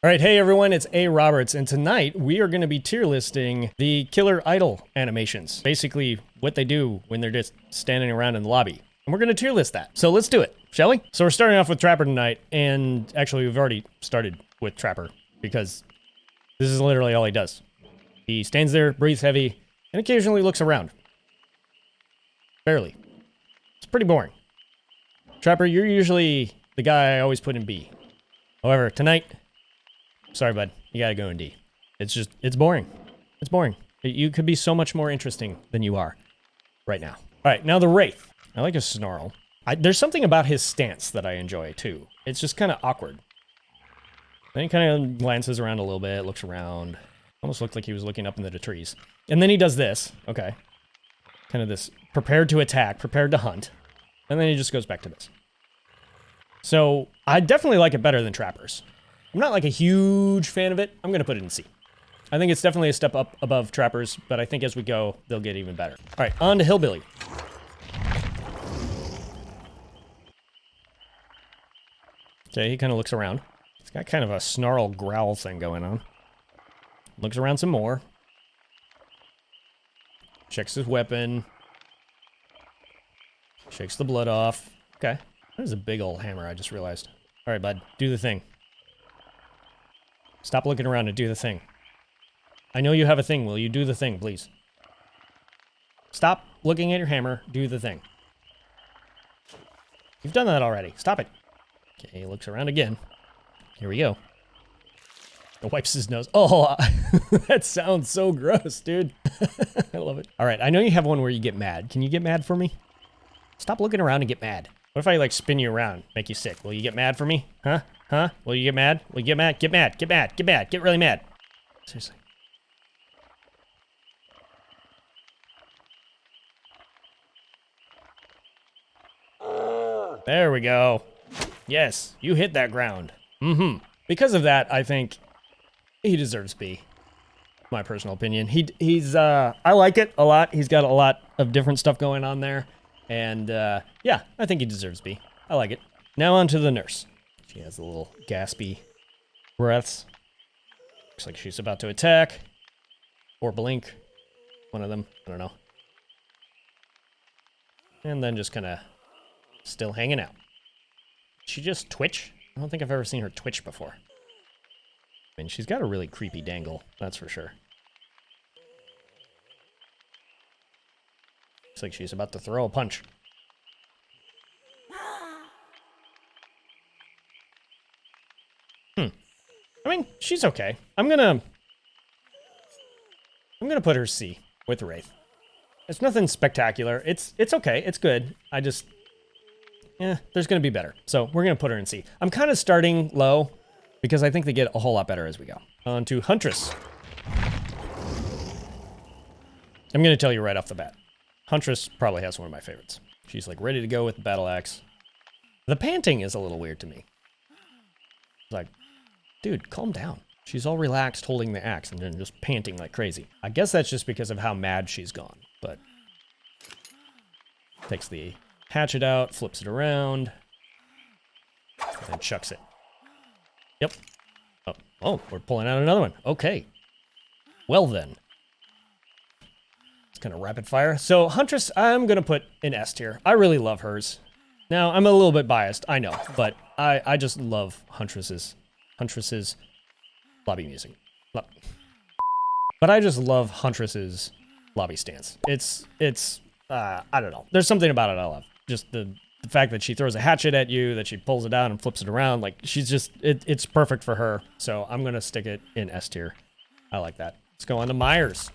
All right, hey everyone, it's A. Roberts, and tonight we are going to be tier listing the killer idol animations. Basically, what they do when they're just standing around in the lobby. And we're going to tier list that. So let's do it, shall we? So we're starting off with Trapper tonight, and actually we've already started with Trapper, because this is literally all he does. He stands there, breathes heavy, and occasionally looks around. Barely. It's pretty boring. Trapper, you're usually the guy I always put in B. However, tonight... sorry, bud. You gotta go in D. It's boring. It's boring. You could be so much more interesting than you are right now. All right, now the Wraith. I like his snarl. There's something about his stance that I enjoy, too. It's just kind of awkward. Then he kind of glances around a little bit, looks around. Almost looked like he was looking up into the trees. And then he does this. Okay. Kind of this prepared to attack, prepared to hunt. And then he just goes back to this. So, I definitely like it better than Trapper's. I'm not like a huge fan of it. I'm going to put it in C. I think it's definitely a step up above Trapper's, but I think as we go, they'll get even better. All right, on to Hillbilly. Okay, he kind of looks around. He's got kind of a snarl growl thing going on. Looks around some more. Checks his weapon. Shakes the blood off. Okay. That is a big old hammer, I just realized. All right, bud, do the thing. Stop looking around and do the thing. I know you have a thing. Will you do the thing, please? Stop looking at your hammer. Do the thing. You've done that already. Stop it. Okay, he looks around again. Here we go. He wipes his nose. Oh, that sounds so gross, dude. I love it. All right, I know you have one where you get mad. Can you get mad for me? Stop looking around and get mad. What if I, like, spin you around, make you sick? Will you get mad for me? Huh? Huh? Will you get mad? Will you get mad? Get mad. Get mad. Get mad. Get really mad. Seriously. There we go. Yes, you hit that ground. Mm-hmm. Because of that, I think he deserves B. My personal opinion. He's I like it a lot. He's got a lot of different stuff going on there. And, yeah, I think he deserves B. I like it. Now on to the nurse. She has a little gaspy breaths. Looks like she's about to attack. Or blink. One of them. I don't know. And then just kind of still hanging out. She just twitch? I don't think I've ever seen her twitch before. I mean, she's got a really creepy dangle. That's for sure. Looks like she's about to throw a punch. I mean, she's okay. I'm gonna put her C with Wraith. It's nothing spectacular. It's okay. It's good. I just, there's gonna be better. So we're gonna put her in C. I'm kind of starting low because I think they get a whole lot better as we go. On to Huntress. I'm gonna tell you right off the bat. Huntress probably has one of my favorites. She's like ready to go with the battle axe. The panting is a little weird to me. It's like, dude, calm down. She's all relaxed holding the axe and then just panting like crazy. I guess that's just because of how mad she's gone, but... takes the hatchet out, flips it around, and then chucks it. Yep. Oh, we're pulling out another one. Okay. Well then. It's kind of rapid fire. So Huntress, I'm gonna put in S tier. I really love hers. Now, I'm a little bit biased, I know, but I just love Huntress's lobby music. But I just love Huntress's lobby stance. It's I don't know. There's something about it I love. Just the fact that she throws a hatchet at you, that she pulls it down and flips it around, like she's just, it's perfect for her. So I'm gonna stick it in S tier. I like that. Let's go on to Myers.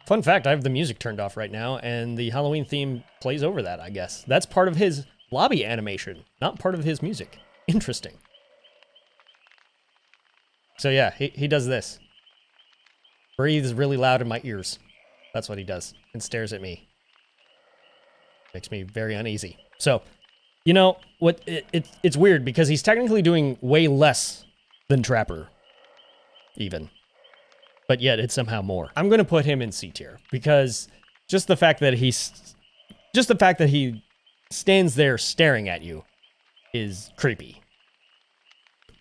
Fun fact, I have the music turned off right now, and the Halloween theme plays over that, I guess. That's part of his lobby animation, not part of his music. Interesting. So yeah, he does this. Breathes really loud in my ears. That's what he does, and stares at me. Makes me very uneasy. So, you know, it's weird, because he's technically doing way less than Trapper, even. but yet it's somehow more. I'm gonna put him in C tier because just the fact that he stands there staring at you is creepy,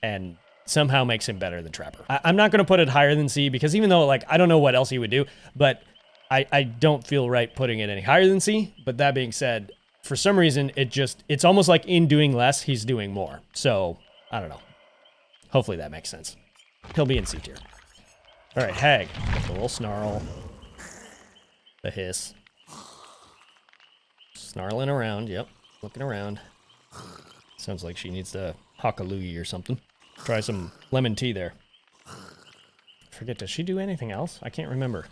and somehow makes him better than Trapper. I'm not gonna put it higher than C because even though like I don't know what else he would do, but I don't feel right putting it any higher than C. But that being said, for some reason it's almost like in doing less, he's doing more. So I don't know. Hopefully that makes sense. He'll be in C tier. All right, Hag. The little snarl. The hiss. Snarling around, yep. Looking around. Sounds like she needs to hawk a loogie or something. Try some lemon tea there. Forget, does she do anything else? I can't remember.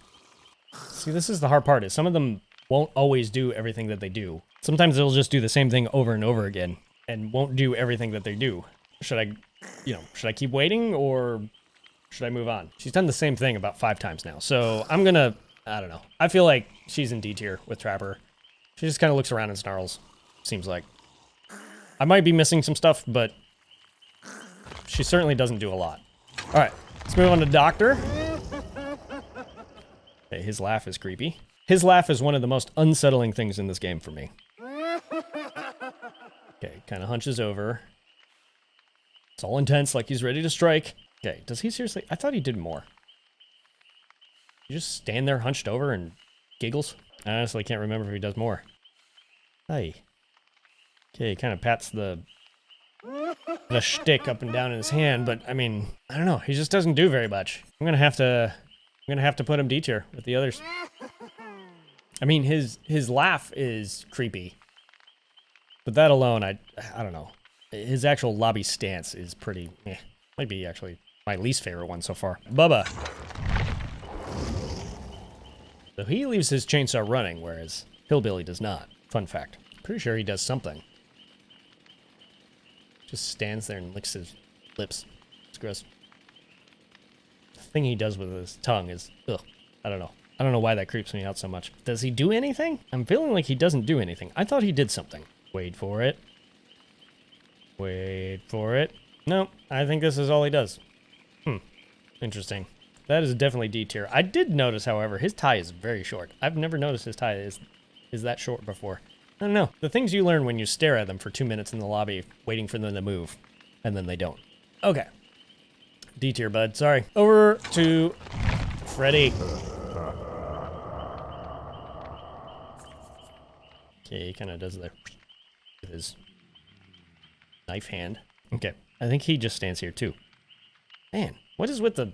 See, this is the hard part, is some of them won't always do everything that they do. Sometimes they'll just do the same thing over and over again and won't do everything that they do. Should I keep waiting or should I move on? She's done the same thing about 5 times now. So I'm gonna, I don't know. I feel like she's in D tier with Trapper. She just kind of looks around and snarls, seems like. I might be missing some stuff, but she certainly doesn't do a lot. All right, let's move on to Doctor. Okay, his laugh is creepy. His laugh is one of the most unsettling things in this game for me. Okay, kind of hunches over. It's all intense, like he's ready to strike. Okay, does he seriously? I thought he did more. You just stand there hunched over and giggles? I honestly can't remember if he does more. Hey. Okay, he kind of pats the shtick up and down in his hand, but I mean, I don't know. He just doesn't do very much. I'm gonna have to put him D tier with the others. I mean, his laugh is creepy, but that alone, I don't know. His actual lobby stance is pretty. Might be actually my least favorite one so far. Bubba. So he leaves his chainsaw running, whereas Hillbilly does not. Fun fact. Pretty sure he does something. Just stands there and licks his lips. It's gross. The thing he does with his tongue is, ugh, I don't know. I don't know why that creeps me out so much. Does he do anything? I'm feeling like he doesn't do anything. I thought he did something. Wait for it. Wait for it. No, I think this is all he does. Interesting. That is definitely D tier. I did notice, however, his tie is very short. I've never noticed his tie is that short before. I don't know. The things you learn when you stare at them for 2 minutes in the lobby, waiting for them to move, and then they don't. Okay. D tier, bud. Sorry. Over to Freddy. Okay, he kind of does the with his knife hand. Okay. I think he just stands here, too. Man, what is with the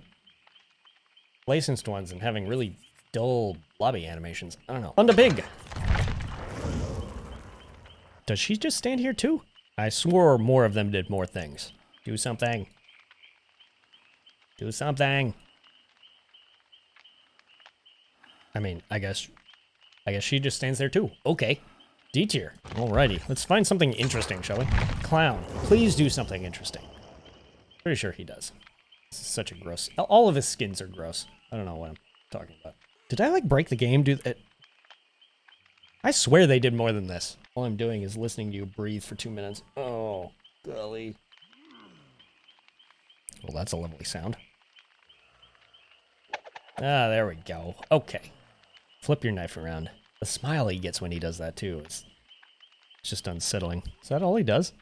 licensed ones and having really dull lobby animations? I don't know. On to Big. Does she just stand here too? I swore more of them did more things. Do something. Do something. I mean, I guess she just stands there too. Okay. D tier. Alrighty. Let's find something interesting, shall we? Clown. Please do something interesting. Pretty sure he does. This is such a gross... All of his skins are gross. I don't know what I'm talking about. Did I, like, break the game? I swear they did more than this. All I'm doing is listening to you breathe for 2 minutes. Oh, golly. Well, that's a lovely sound. Ah, there we go. Okay. Flip your knife around. The smile he gets when he does that, too. It's just unsettling. Is that all he does?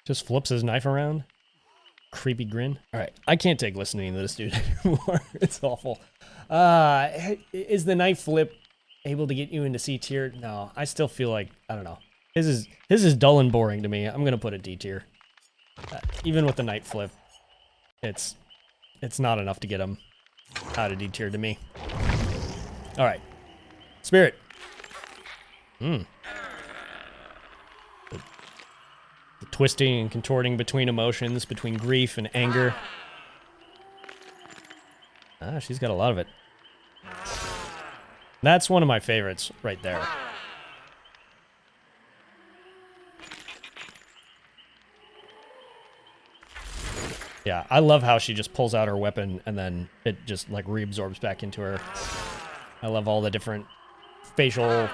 Just flips his knife around? Creepy grin. All right, I can't take listening to this dude anymore. It's awful. Is the knife flip able to get you into C tier? No, I still feel like, I don't know. His is dull and boring to me. I'm gonna put it D tier. Even with the knife flip, it's not enough to get him out of D tier to me. All right, Spirit. The twisting and contorting between emotions, between grief and anger. Ah, she's got a lot of it. That's one of my favorites right there. Yeah, I love how she just pulls out her weapon and then it just like reabsorbs back into her. I love all the different facial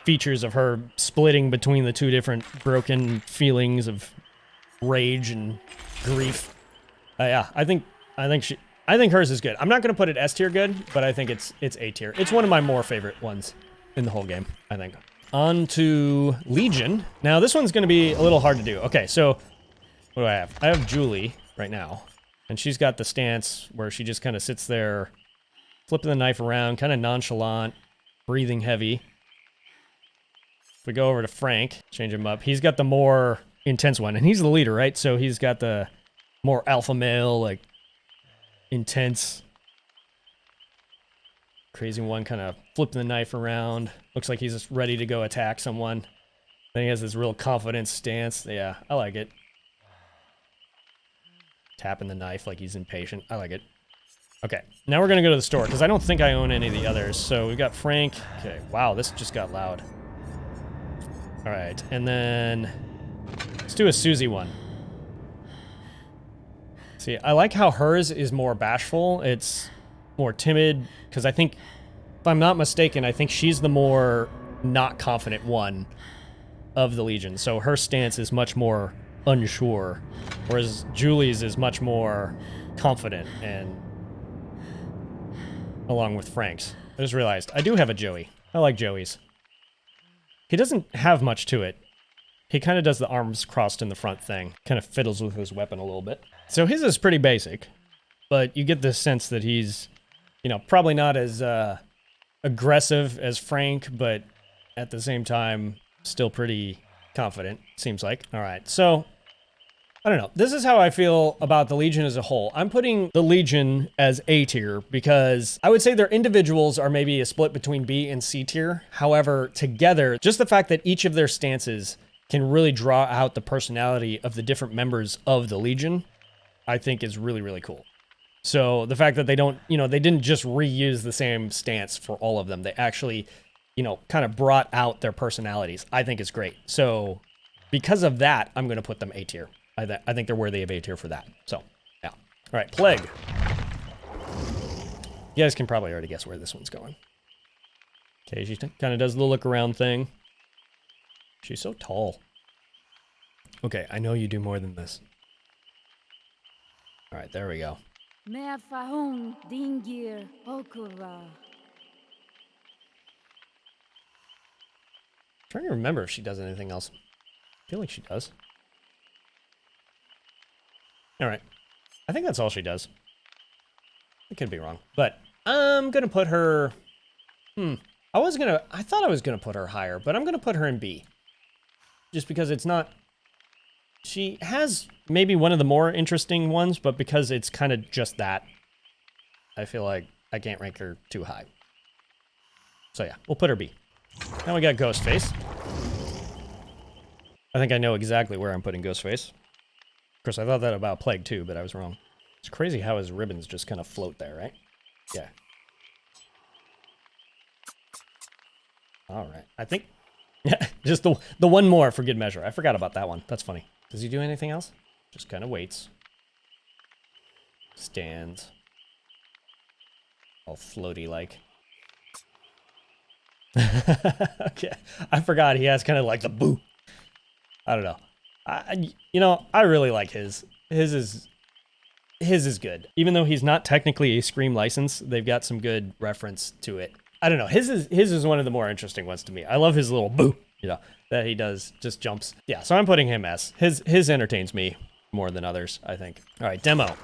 features of her splitting between the two different broken feelings of rage and grief. Yeah, I think I think hers is good. I'm not going to put it S tier good, but I think it's A tier. It's one of my more favorite ones in the whole game, I think. On to Legion. Now, this one's going to be a little hard to do. Okay, so what do I have? I have Julie right now, and she's got the stance where she just kind of sits there, flipping the knife around, kind of nonchalant, breathing heavy. If we go over to Frank, change him up, he's got the more intense one, and he's the leader, right? So he's got the more alpha male, like, intense, crazy one, kind of flipping the knife around. Looks like he's just ready to go attack someone. Then he has this real confident stance. Yeah, I like it. Tapping the knife like he's impatient. I like it. Okay, now we're gonna go to the store, because I don't think I own any of the others. So we've got Frank. Okay, wow, this just got loud. All right, and then let's do a Susie one. See, I like how hers is more bashful. It's more timid, because I think, if I'm not mistaken, I think she's the more not confident one of the Legion. So her stance is much more unsure, whereas Julie's is much more confident, and along with Frank's. I just realized, I do have a Joey. I like Joey's. He doesn't have much to it. He kind of does the arms crossed in the front thing. Kind of fiddles with his weapon a little bit. So his is pretty basic, but you get the sense that he's, you know, probably not as aggressive as Frank, but at the same time, still pretty confident, seems like. All right, so, I don't know. This is how I feel about the Legion as a whole. I'm putting the Legion as A tier because I would say their individuals are maybe a split between B and C tier. However, together, just the fact that each of their stances can really draw out the personality of the different members of the Legion, I think is really, really cool. So the fact that they don't, you know, they didn't just reuse the same stance for all of them. They actually, you know, kind of brought out their personalities. I think it's great. So because of that, I'm going to put them A tier. I think they're worthy of A tier for that. So, yeah. All right, Plague. You guys can probably already guess where this one's going. Okay, she kind of does the look around thing. She's so tall. Okay, I know you do more than this. All right, there we go. Trying to remember if she does anything else. I feel like she does. All right. I think that's all she does. I could be wrong, but I'm going to put her... I thought I was going to put her higher, but I'm going to put her in B. Just because it's not... She has maybe one of the more interesting ones, but because it's kind of just that, I feel like I can't rank her too high. So yeah, we'll put her B. Now we got Ghostface. I think I know exactly where I'm putting Ghostface. Of course, I thought that about Plague too, but I was wrong. It's crazy how his ribbons just kind of float there, right? Yeah. All right. I think... Yeah, just the one more for good measure. I forgot about that one. That's funny. Does he do anything else? Just kind of waits. Stands. All floaty-like. Okay. I forgot he has kind of like the boo. I don't know. You know, I really like his. His is good. Even though he's not technically a Scream license, they've got some good reference to it. I don't know. His is one of the more interesting ones to me. I love his little boo, you know, that he does, just jumps. Yeah, so I'm putting him S. His entertains me more than others, I think. All right, Demo. All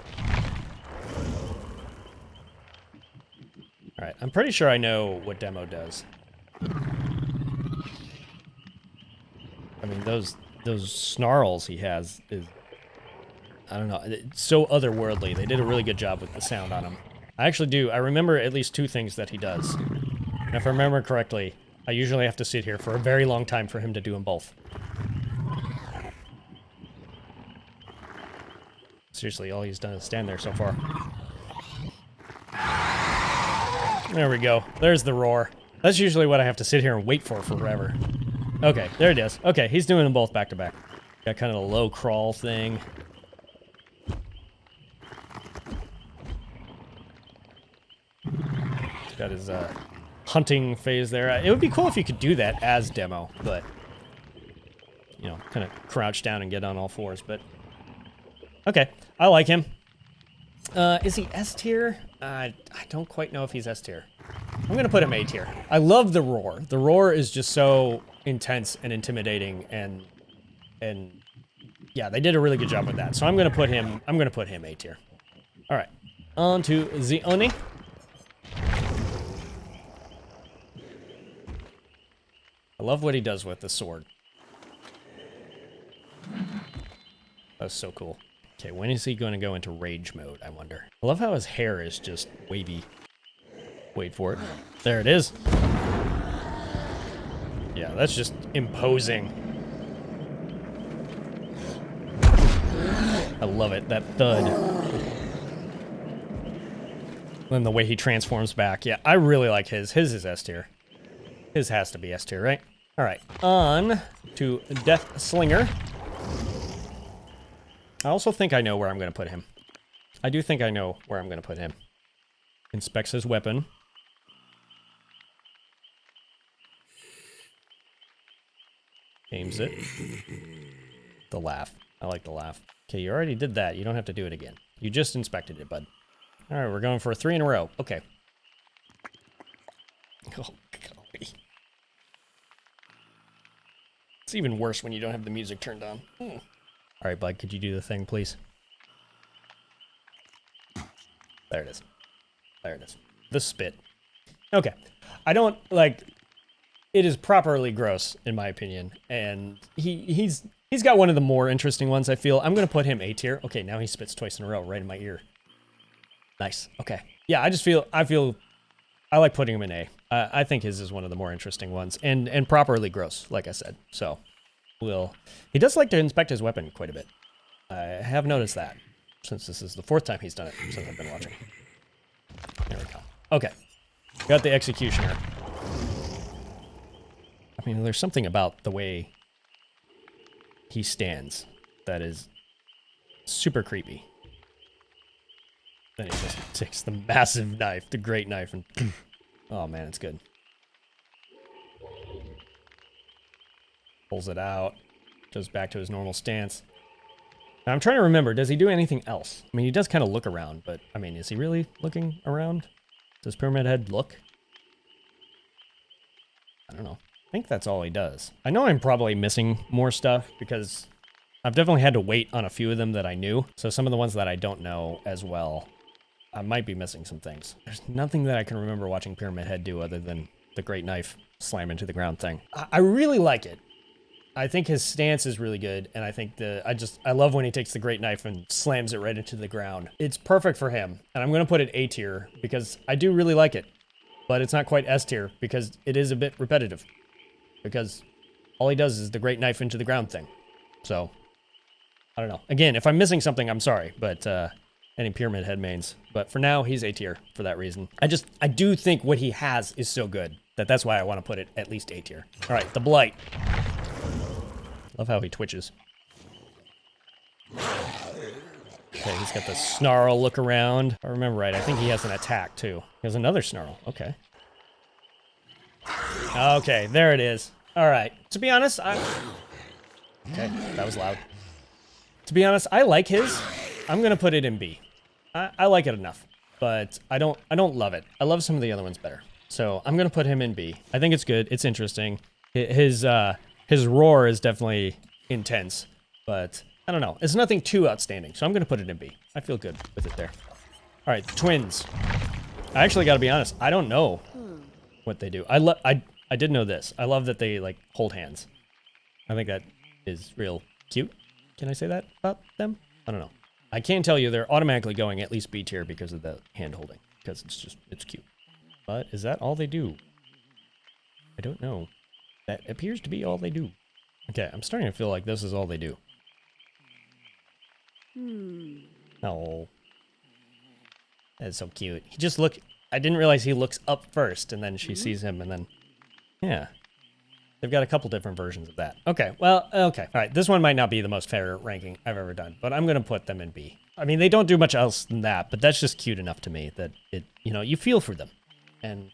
right, I'm pretty sure I know what Demo does. I mean, those snarls he has is, I don't know, it's so otherworldly. They did a really good job with the sound on him. I actually do. I remember at least two things that he does. And if I remember correctly, I usually have to sit here for a very long time for him to do them both. Seriously, all he's done is stand there so far. There we go. There's the roar. That's usually what I have to sit here and wait for forever. Okay, there it is. Okay, he's doing them both back to back. Got kind of a low crawl thing. He's got his hunting phase there. It would be cool if you could do that as Demo, but, you know, kind of crouch down and get on all fours, but okay, I like him. Is he S tier? I don't quite know if he's S tier. I'm gonna put him A tier. I love the roar. The roar is just so intense and intimidating, and yeah, they did a really good job with that. So I'm gonna put him A tier. All right, on to the Oni. I love what he does with the sword. That's so cool. Okay, when is he going to go into rage mode, I wonder? I love how his hair is just wavy. Wait for it. There it is. Yeah, that's just imposing. I love it, that thud. And the way he transforms back. Yeah, I really like his. His is S tier. His has to be S tier, right? All right, on to Deathslinger. I also think I know where I'm going to put him. I do think I know where I'm going to put him. Inspects his weapon. Aims it. The laugh. I like the laugh. Okay, you already did that. You don't have to do it again. You just inspected it, bud. All right, we're going for 3 in a row. Okay. Oh, golly. It's even worse when you don't have the music turned on. All right, bud, could you do the thing, please? There it is. There it is. The spit. Okay. I don't, like, it is properly gross, in my opinion, and he's got one of the more interesting ones, I feel. I'm going to put him A tier. Okay, now he spits twice in a row right in my ear. Nice. Okay. Yeah, I like putting him in A. I think his is one of the more interesting ones, and properly gross, like I said. So, he does like to inspect his weapon quite a bit. I have noticed that, since this is the 4th time he's done it since I've been watching. There we go. Okay. Got the Executioner. I mean, there's something about the way he stands that is super creepy. Then he just takes the massive knife, the great knife, and oh man, it's good. Pulls it out, goes back to his normal stance. Now I'm trying to remember, does he do anything else? I mean, he does kind of look around, but I mean, is he really looking around? Does Pyramid Head look? I don't know. I think that's all he does. I know I'm probably missing more stuff because I've definitely had to wait on a few of them that I knew. So some of the ones that I don't know as well, I might be missing some things. There's nothing that I can remember watching Pyramid Head do other than the great knife slam into the ground thing. I really like it. I think his stance is really good, and I think I love when he takes the great knife and slams it right into the ground. It's perfect for him, and I'm gonna put it A tier because I do really like it, but it's not quite S tier because it is a bit repetitive. Because all he does is the great knife into the ground thing. So, I don't know. Again, if I'm missing something, I'm sorry, but any Pyramid Head mains. But for now, he's A tier for that reason. I do think what he has is so good that's why I want to put it at least A tier. All right, the Blight. Love how he twitches. Okay, he's got the snarl look around. If I remember right, I think he has an attack too. He has another snarl. Okay. Okay, there it is. All right. To be honest, okay, that was loud. To be honest, I like his. I'm gonna put it in B. I like it enough, but I don't love it. I love some of the other ones better. So I'm gonna put him in B. I think it's good. It's interesting. His roar is definitely intense, but I don't know. It's nothing too outstanding, so I'm gonna put it in B. I feel good with it there. All right, twins. I actually gotta be honest. I don't know what they do. I did know this. I love that they like hold hands. I think that is real cute. Can I say that about them? I don't know. I can tell you they're automatically going at least B tier because of the hand holding, because it's cute. But is that all they do? I don't know. That appears to be all they do. Okay, I'm starting to feel like this is all they do. Oh. That's so cute. He just I didn't realize he looks up first, and then she sees him, and then, yeah. They've got a couple different versions of that. Okay, well, okay. All right, this one might not be the most fair ranking I've ever done, but I'm going to put them in B. I mean, they don't do much else than that, but that's just cute enough to me that you feel for them. And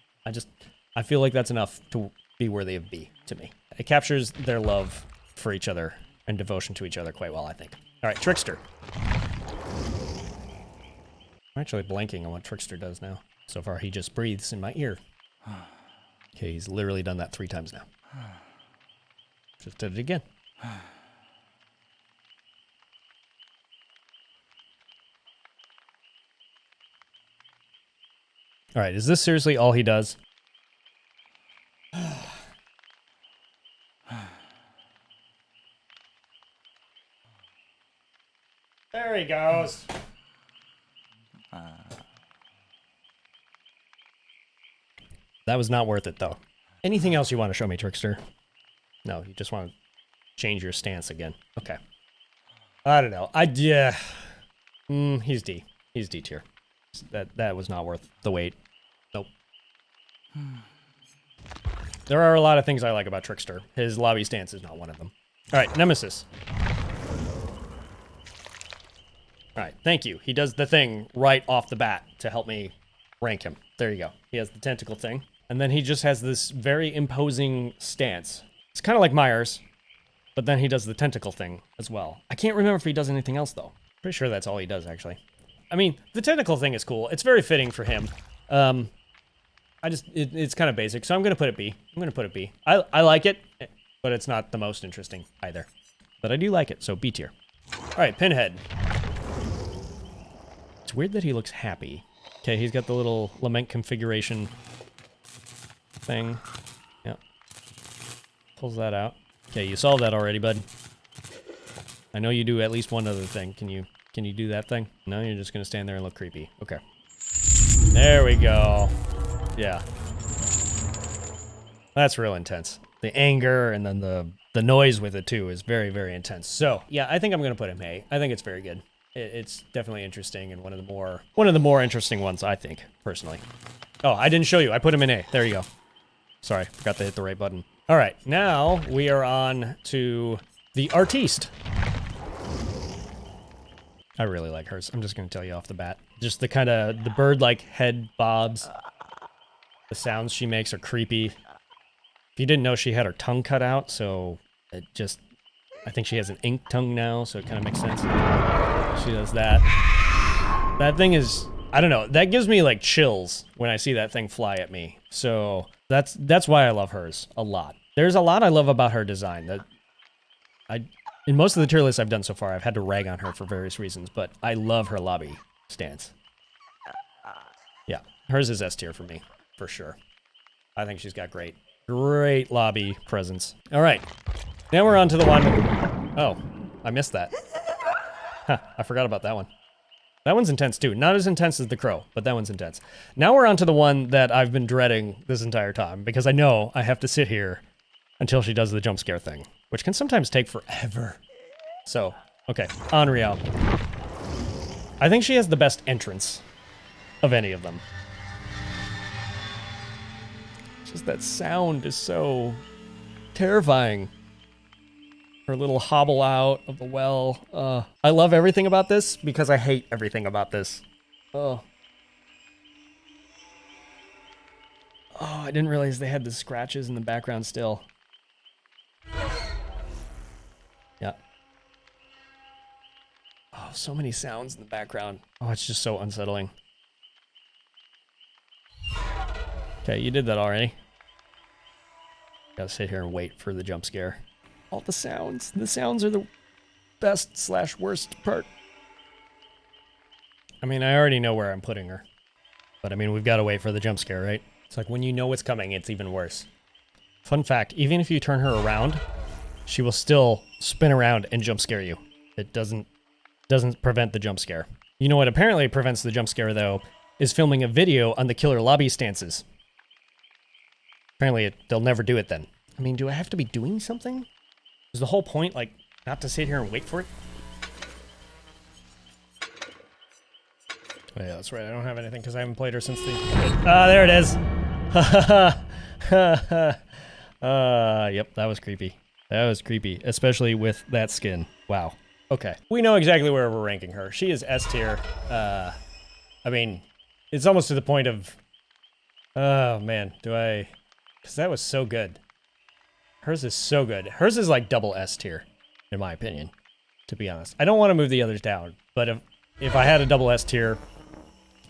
I feel like that's enough to be worthy of B to me. It captures their love for each other and devotion to each other quite well, I think. All right, Trickster. I'm actually blanking on what Trickster does now. So far, he just breathes in my ear. Okay, he's literally done that 3 times now. Just did it again. All right, is this seriously all he does? There he goes. That was not worth it, though. Anything else you want to show me, Trickster? No, you just want to change your stance again. Okay. I don't know. Yeah. He's D. He's D tier. That was not worth the wait. Nope. There are a lot of things I like about Trickster. His lobby stance is not one of them. All right, Nemesis. All right, thank you. He does the thing right off the bat to help me rank him. There you go. He has the tentacle thing. And then he just has this very imposing stance. It's kind of like Myers, but then he does the tentacle thing as well. I can't remember if he does anything else, though. Pretty sure that's all he does, actually. I mean, the tentacle thing is cool. It's very fitting for him. It's kind of basic, so I'm going to put it B. I'm going to put it B. I like it, but it's not the most interesting either. But I do like it, so B tier. All right, Pinhead. It's weird that he looks happy. Okay, he's got the little lament configuration thing. Yep. Pulls that out. Okay, you solved that already, bud. I know you do at least one other thing. Can you do that thing? No, you're just gonna stand there and look creepy. Okay. There we go. Yeah. That's real intense. The anger and then the noise with it too is very, very intense. So yeah, I think I'm gonna put him A. I think it's very good. It's definitely interesting and one of the more interesting ones, I think, personally. Oh, I didn't show you. I put him in A. There you go. Sorry, forgot to hit the right button. All right, now we are on to the artiste. I really like hers. I'm just gonna tell you off the bat. Just the kind of, the bird-like head bobs. The sounds she makes are creepy. If you didn't know, she had her tongue cut out, so it just, I think she has an ink tongue now, so it kind of makes sense. She does that. That thing is, I don't know, that gives me like chills when I see that thing fly at me. So that's why I love hers a lot. There's a lot I love about her design. That in most of the tier lists I've done so far, I've had to rag on her for various reasons, but I love her lobby stance. Yeah, hers is S tier for me, for sure. I think she's got great lobby presence. All right, now we're on to the one. Oh, I missed that. Huh, I forgot about that one. That one's intense too. Not as intense as the crow, but that one's intense. Now we're on to the one that I've been dreading this entire time, because I know I have to sit here until she does the jump scare thing, which can sometimes take forever. So, okay, Onryo. I think she has the best entrance of any of them. Just that sound is so terrifying. Her little hobble out of the well. I love everything about this because I hate everything about this. Oh, I didn't realize they had the scratches in the background still. Yeah. Oh, so many sounds in the background. Oh, it's just so unsettling. Okay, you did that already. Gotta sit here and wait for the jump scare. All the sounds. The sounds are the best/worst part. I mean, I already know where I'm putting her. But I mean, we've got to wait for the jump scare, right? It's like when you know what's coming, it's even worse. Fun fact, even if you turn her around, she will still spin around and jump scare you. It doesn't prevent the jump scare. You know what apparently prevents the jump scare, though, is filming a video on the killer lobby stances. Apparently, they'll never do it then. I mean, do I have to be doing something? Is the whole point, like, not to sit here and wait for it? Oh, yeah, that's right. I don't have anything because I haven't played her since the... Ah, there it is! Yep, that was creepy. That was creepy, especially with that skin. Wow. Okay. We know exactly where we're ranking her. She is S tier. I mean, it's almost to the point of... Oh, man. Do I... Because that was so good. Hers is so good. Hers is like double S tier, in my opinion, to be honest. I don't want to move the others down, but if I had a double S tier,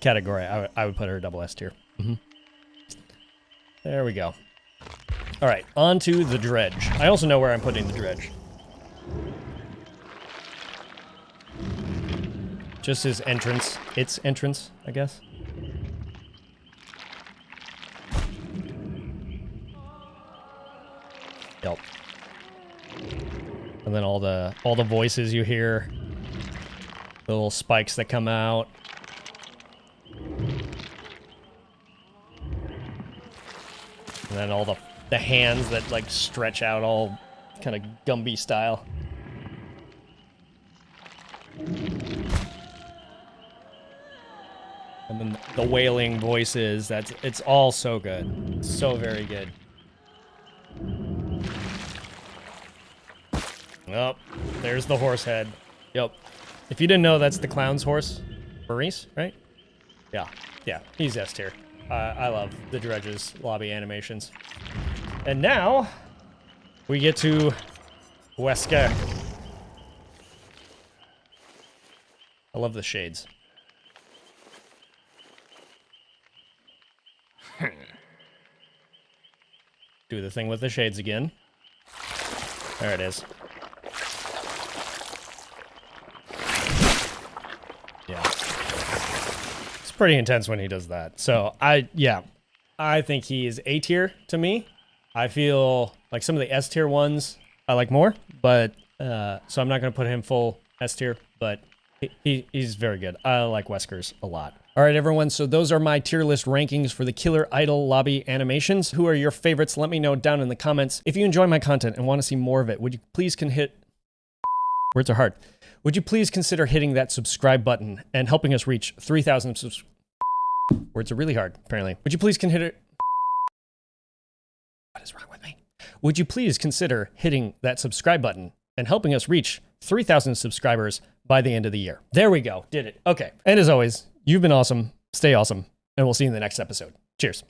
category, I would put her double S tier. There we go. All right, on to the Dredge. I also know where I'm putting the Dredge. Just his entrance. Its entrance, I guess. Yep. And then all the voices you hear. The little spikes that come out. And then all the hands that like stretch out all kind of Gumby style. And then the wailing voices, it's all so good. So very good. Oh, there's the horse head. Yep. If you didn't know, that's the clown's horse. Maurice, right? Yeah. Yeah, he's S tier. I love the Dredge's lobby animations. And now, we get to Wesker. I love the shades. Do the thing with the shades again. There it is. Yeah. It's pretty intense when he does that. So, I think he is A tier to me. I feel like some of the S tier ones I like more, but, so I'm not going to put him full S tier, but he's very good. I like Wesker's a lot. All right, everyone, so those are my tier list rankings for the Killer Idol lobby animations. Who are your favorites? Let me know down in the comments. If you enjoy my content and want to see more of it, would you please words are hard. Would you please consider hitting that subscribe button and helping us reach 3,000 Words are really hard, apparently. Would you please consider... What is wrong with me? Would you please consider hitting that subscribe button and helping us reach 3,000 subscribers by the end of the year? There we go. Did it. Okay. And as always, you've been awesome. Stay awesome. And we'll see you in the next episode. Cheers.